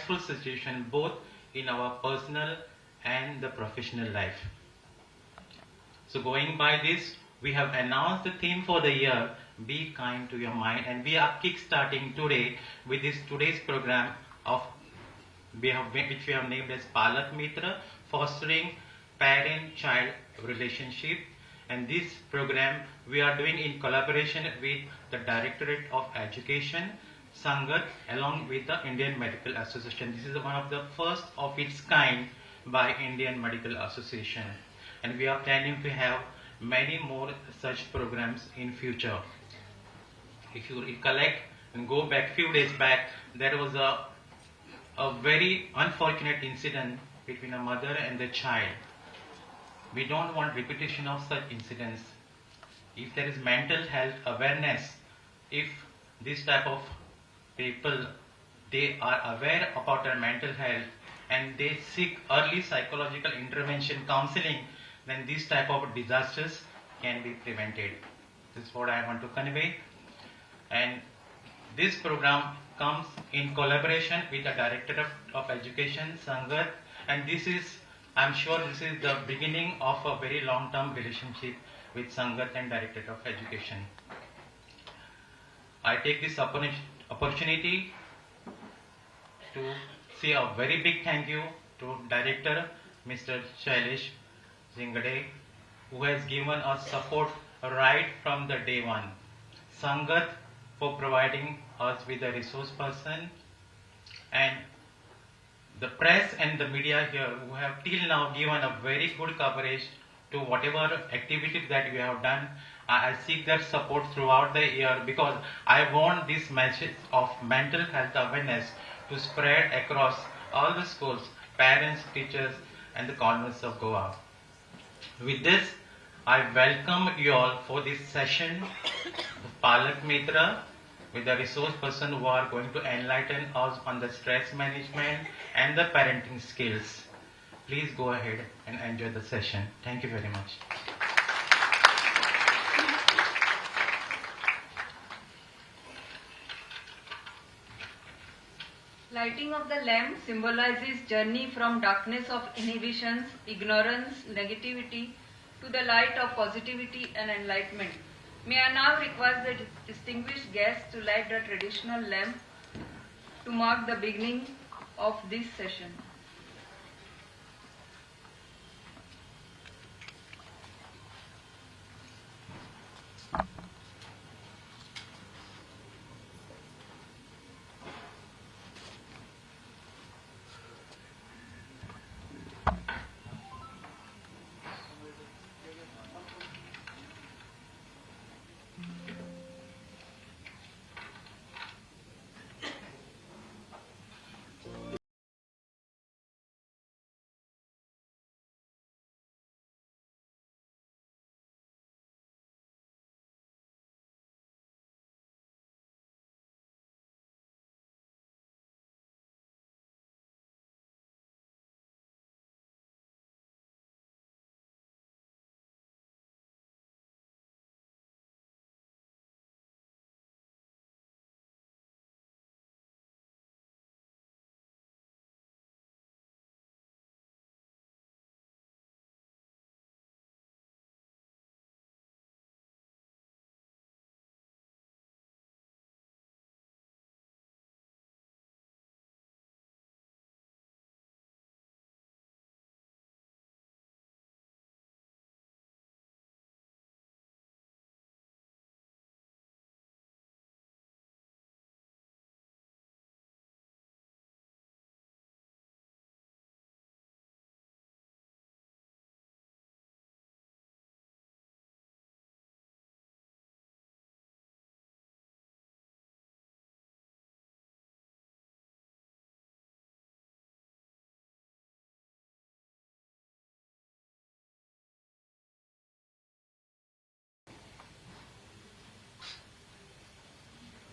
stressful situation both in our personal and the professional life. So going by this, we have announced the theme for the year, Be Kind to Your Mind, and we are kick-starting today with today's program of which we have named as Paalak Mitra, fostering parent-child relationship. And this program we are doing in collaboration with the Directorate of Education, Sangat, along with the Indian Medical Association. This is one of the first of its kind by Indian Medical Association. And we are planning to have many more such programs in future. If you recollect and go back few days back, there was a very unfortunate incident between a mother and the child. We don't want repetition of such incidents. If there is mental health awareness, if this type of people, they are aware about their mental health and they seek early psychological intervention counseling, then this type of disasters can be prevented. This is what I want to convey. And this program comes in collaboration with the Director of Education, Sangat, and this is, I'm sure this is the beginning of a very long-term relationship with Sangat and Directorate of Education. I take this opportunity to say a very big thank you to Director Mr. Shailesh Zingade, who has given us support right from the day one. Sangat for providing us with a resource person, and the press and the media here who have till now given a very good coverage to whatever activities that we have done. I seek their support throughout the year because I want this message of mental health awareness to spread across all the schools, parents, teachers, and the convents of Goa. With this, I welcome you all for this session of Paalak Mitra with the resource person who are going to enlighten us on the stress management and the parenting skills. Please go ahead and enjoy the session. Thank you very much. Lighting of the lamp symbolizes journey from darkness of inhibitions, ignorance, negativity to the light of positivity and enlightenment. May I now request the distinguished guests to light the traditional lamp to mark the beginning of this session.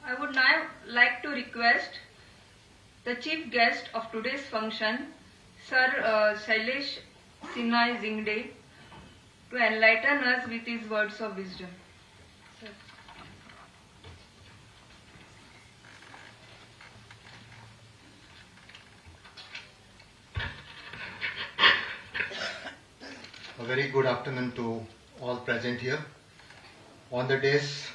I would now like to request the chief guest of today's function, Sir Shailesh Sinha Zingde, to enlighten us with his words of wisdom. Sir. A very good afternoon to all present here. On the dais,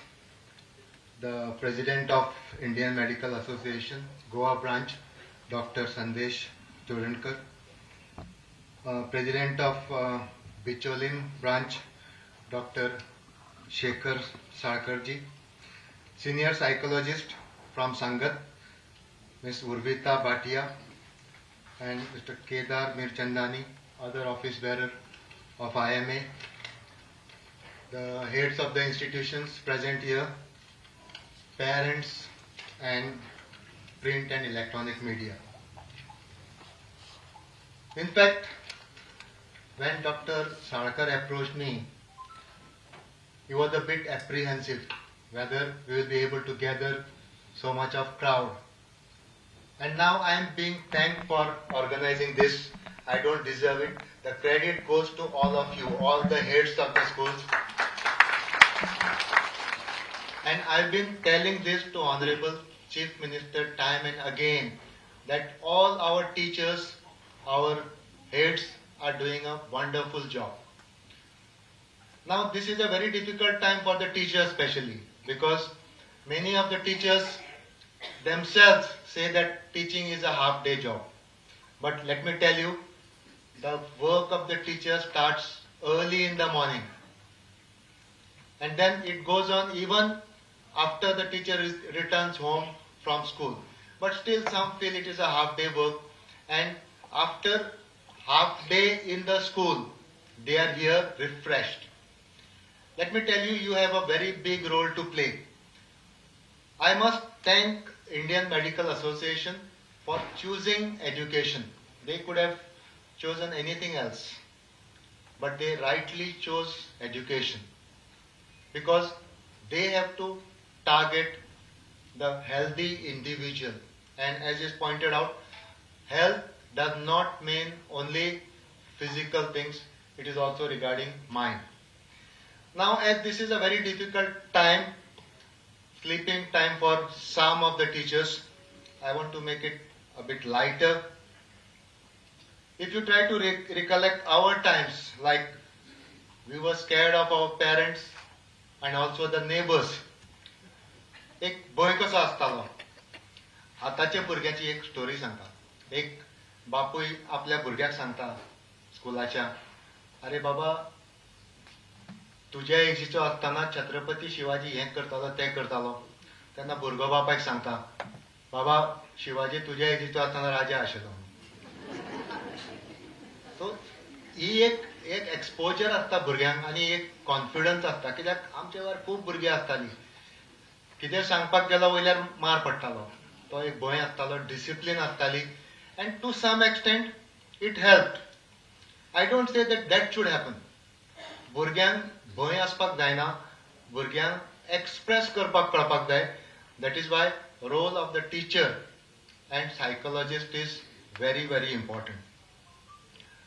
the President of Indian Medical Association, Goa branch, Dr. Sandesh Jorankar, President of Bicholim branch, Dr. Shekhar Sarkarji, Senior Psychologist from Sangat, Ms. Urvita Bhatia, and Mr. Kedar Mirchandani, other office bearer of IMA, the heads of the institutions present here, parents and print and electronic media. In fact, when Dr. Sarkar approached me, he was a bit apprehensive whether we will be able to gather so much of crowd. And now I am being thanked for organizing this. I don't deserve it. The credit goes to all of you, all the heads of the schools. And I've been telling this to Honorable Chief Minister time and again that all our teachers, our heads are doing a wonderful job. Now this is a very difficult time for the teachers especially because many of the teachers themselves say that teaching is a half-day job. But let me tell you, the work of the teacher starts early in the morning. And then it goes on even after the teacher returns home from school. But still some feel it is a half-day work. And after half-day in the school, they are here refreshed. Let me tell you, you have a very big role to play. I must thank Indian Medical Association for choosing education. They could have chosen anything else, but they rightly chose education because they have to target the healthy individual. And as is pointed out, health does not mean only physical things, it is also regarding mind. Now, as this is a very difficult time, sleeping time for some of the teachers, I want to make it a bit lighter. If you try to recollect our times, like we were scared of our parents and also the neighbors. एक भय कसो आसतालो. आताच्या भुरग्याची एक story सांगता. एक बापूय आपल्या भुरग्याक सांगता स्कुलाच्या, अरे बाबा तुज्या एजीचो आसतना छत्रपती शिवाजी हें करतालो तें करतालो. तेन्ना भुरगो बापायक सांगता, बाबा शिवाजी तुज्या एजीचो आसतना राजा आशिल्लो. सो ही एक एक्सपोजर आसता भुरग्यांक आनी एक कॉन्फिडन्स आसता. कित्याक आमच्या वेळार खूब भुरगीं आसतालीं, कितें सांगपाक गेलो वयल्यार मार पडटालो. तो एक भंय आसतालो, डिसिप्लीन आसताली. And to some extent it helped. I don't say that should happen. भुरग्यांक भंय आसपाक जायना, भुरग्यांक एक्सप्रेस करपाक कळपाक जाय. That is why role of the teacher and psychologist is very very important.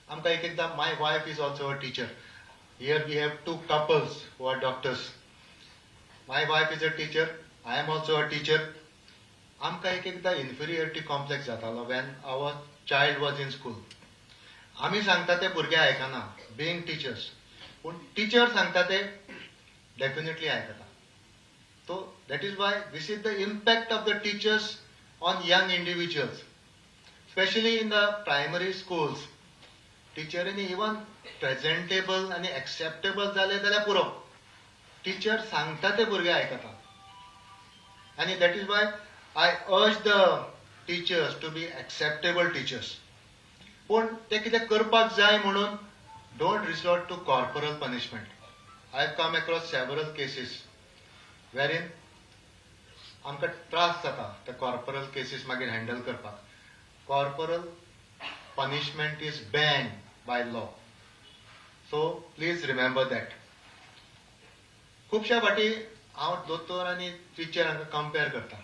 आमकां एकदा my wife is also a teacher. Here we have two couples who are doctors. My wife is a teacher, I am also a teacher. आमकां एकदा inferiority complex जातालो when our child was in school. आमी सांगता ते भुरगे आयकना, being teachers. पूण teacher सांगता ते डेफिनेटली आयकता. So that is why this is the impact of the teachers on young individuals, especially in the primary schools. टिचरींनी इवन प्रेझेंटेबल आनी एक्सेप्टेबल जाले जाल्यार पुरो. टीचर सांगता ते भुरगे आयकता. And that is why I urge the teachers to be acceptable teachers. पण ते कितें करपाक जाय म्हणून don't resort to corporal punishment. I have come across several cases wherein आमकां त्रास जाता ते corporal cases मागीर हँडल करपाक. Corporal punishment is banned by law. So please remember that. खुबश्या फाटी हांव दोतोर आनी टिचर हांकां कंपेर करता.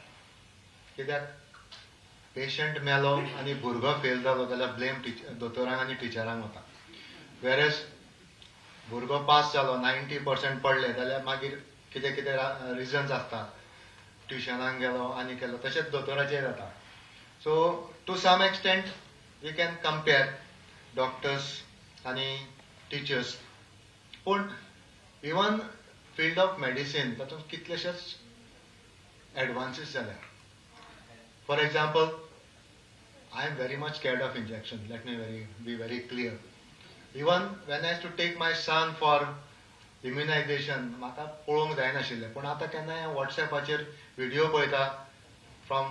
कित्याक पेशंट मेलो आनी भुरगो फेल जालो जाल्यार ब्लेम दोतोरांक आनी टिचरांक वता. वेरेज भुरगो पास जालो 90% पडले जाल्यार मागीर कितें कितें रिजन्स आसता. ट्युशनाक गेलो आनी केलो तशेंच दोतोराचेर जाता. So to some extent we can compare doctors आनी टीचर्स पूण इवन फील्ड ऑफ मेडिसीन तातूंत कितलेशेच एडवांसीस जाल्या. For example, I am very much scared of injection. Let me be very clear. Even when I used to take my son for immunization, म्हाका पळोवंक जायनाशिल्लें. पूण आतां केन्नाय WhatsAppचेर व्हिडिओ पळयता फ्रॉम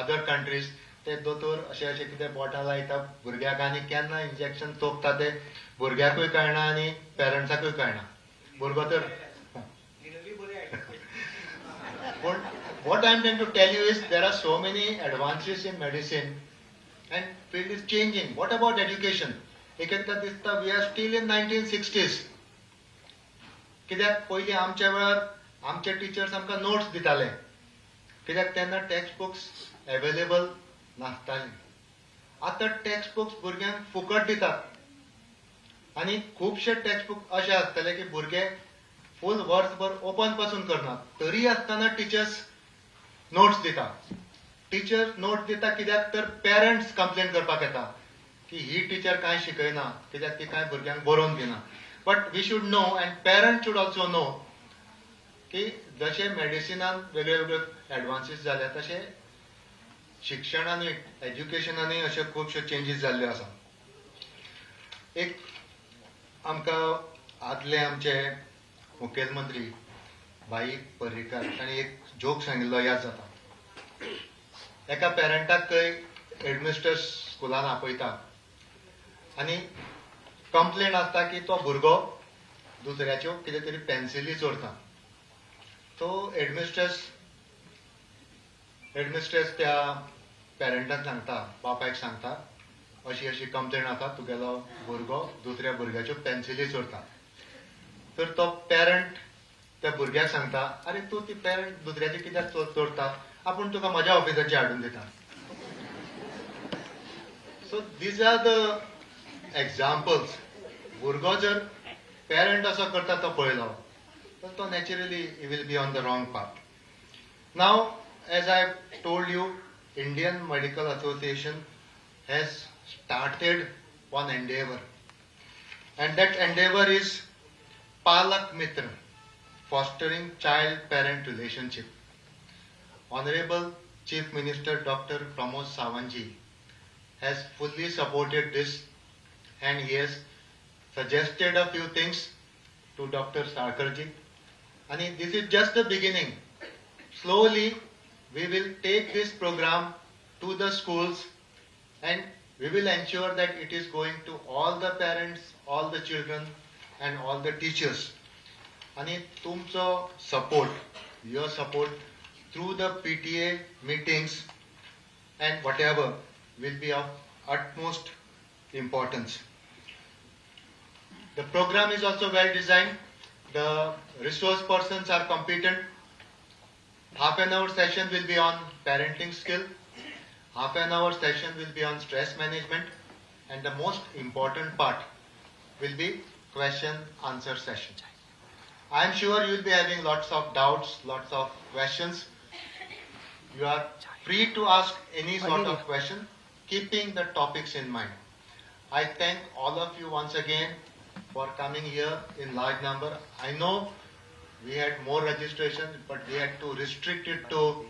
अदर कंट्रीज, ते दोतोर अशें कितें बोटां लायता भुरग्याक आनी केन्ना इंजेक्शन तोपता ते भुरग्याकूय कळना आनी पेरंट्साकूय कळना. भुरगो तर पूण what I am trying to tell you is there are so many advances in medicine and field is changing. What about education? एकदा दिसता we are still in 1960s. कित्याक पयलीं आमच्या वेळार आमचे टिचर्स आमकां नोट्स दिताले, कित्याक तेन्ना टेक्स्ट बुक्स अवेलेबल नासताले. आतां टेक्स्ट बुक्स भुरग्यांक फुकट दितात आनी खुबशे टेक्स्ट बुक अशे आसतले की भुरगे फूल वर्सभर ओपन पासून करनात, तरी आसतना टिचर्स नोट्स दिता. टीचर नोट दिता कित्याक तर पेरंट्स कंप्लेन करपाक येता की ही टीचर कांय शिकयना, कित्याक ती कांय भुरग्यांक बरोवन दिना. But we should know and parents should also know की जशे मेडिसिनान वेगळे वेगळे एडवांसीस जाल्या तशे शिक्षणानूय एज्युकेशनानूय अशे खुबशे चेंजीस जाल्ले आसा. एक आमकां आदले आमचे मुखेलमंत्री भाई पर्रीकार ताणें एक जोक सांगिल्लो याद जाता. एका पेरंटाक खंय हेडमिस्ट्रेस स्कुलान आपयता आनी कंप्लेन आसता की तो भुरगो दुसऱ्याच्यो कितें तरी पेन्सिली चोरता. तो हेडमिस्ट्रेस त्या पेरंटाक सांगता, बापायक सांगता, अशी अशी कंप्लेन आसा, तुगेलो भुरगो दुसऱ्या भुरग्याच्यो पेन्सिली चोरता. तर तो पेरंट त्या भुरग्याक सांगता, अरे तूं ती पेरंट दुसऱ्याची कित्याक चोरता, आपूण तुका म्हज्या ऑफिसाची हाडून दिता. So these are the examples. भुरगो जर पेरंट असो करता तो पळयलो तर तो naturally he will be on the wrong path. Now as I told you, Indian Medical Association has started one endeavor and that endeavor is Paalak Mitra, fostering child-parent relationship. Honorable Chief Minister Dr. Pramod Sawantji has fully supported this and he has suggested a few things to Dr. Sarkarji. And this is just the beginning. Slowly we will take this program to the schools and we will ensure that it is going to all the parents, all the children and all the teachers. And tumcho support, your support through the PTA meetings and whatever will be of utmost importance. The program is also well designed. The resource persons are competent. Half an hour session will be on parenting skill. Half an hour session will be on stress management. And the most important part will be question answer session. I am sure you will be having lots of doubts, lots of questions. You are free to ask any sort of question, keeping the topics in mind. I thank all of you once again for coming here in large number. I know we had more registration, but we had to restrict it to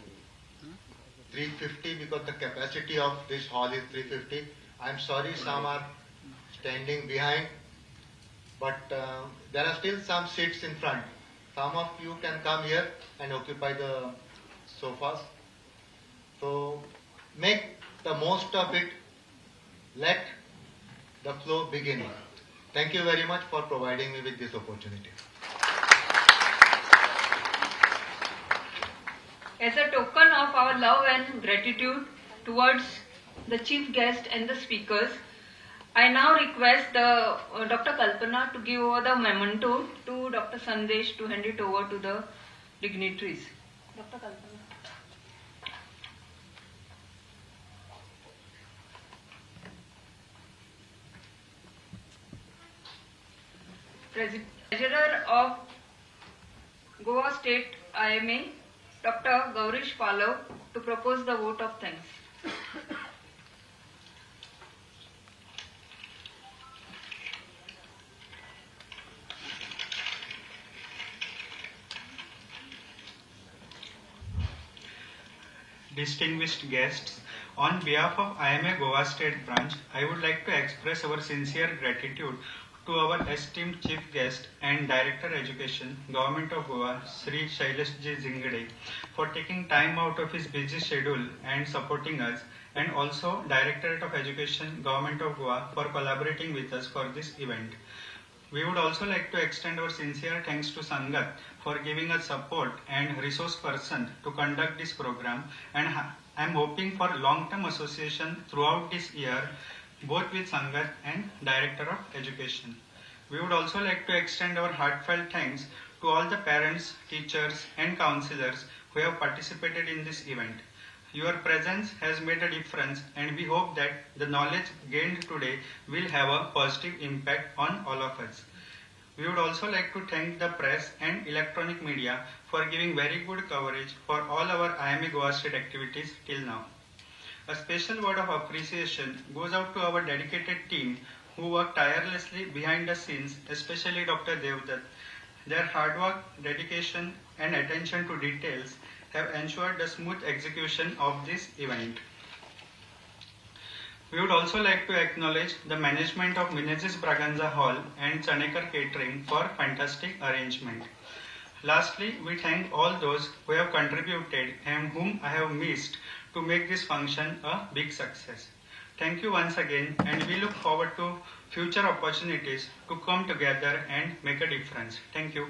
350 because the capacity of this hall is 350. I am sorry some are standing behind, but there are still some seats in front. Some of you can come here and occupy the sofas. So make the most of it. Let the flow begin. Thank you very much for providing me with this opportunity. As a token of our love and gratitude towards the chief guest and the speakers, I now request Dr. Kalpana to give over the memento to Dr. Sandesh to hand it over to the dignitaries. Dr. Kalpana. Treasurer of Goa State IMA, Dr. Gaurish Paalak, to propose the vote of thanks. distinguished guests, on behalf of IMA Goa State Branch, I would like to express our sincere gratitude to our esteemed Chief Guest and Director Education, Government of Goa, Sri Shailesh Ji Zingade, for taking time out of his busy schedule and supporting us, and also Directorate of Education, Government of Goa, for collaborating with us for this event. We would also like to extend our sincere thanks to Sangat for giving us support and resource person to conduct this program, and I am hoping for long-term association throughout this year, both with Sangat and Director of Education. We would also like to extend our heartfelt thanks to all the parents, teachers and counselors who have participated in this event. Your presence has made a difference, and we hope that the knowledge gained today will have a positive impact on all of us. We would also like to thank the press and electronic media for giving very good coverage for all our IMA Goa State activities till now. A special word of appreciation goes out to our dedicated team who work tirelessly behind the scenes, especially Dr. Devdutt. Their hard work, dedication and attention to details have ensured the smooth execution of this event. We would also like to acknowledge the management of Minezis Braganza Hall and Chanekar Catering for fantastic arrangement. Lastly, we thank all those who have contributed and whom I have missed to make this function a big success. Thank you once again, and we look forward to future opportunities to come together and make a difference. Thank you.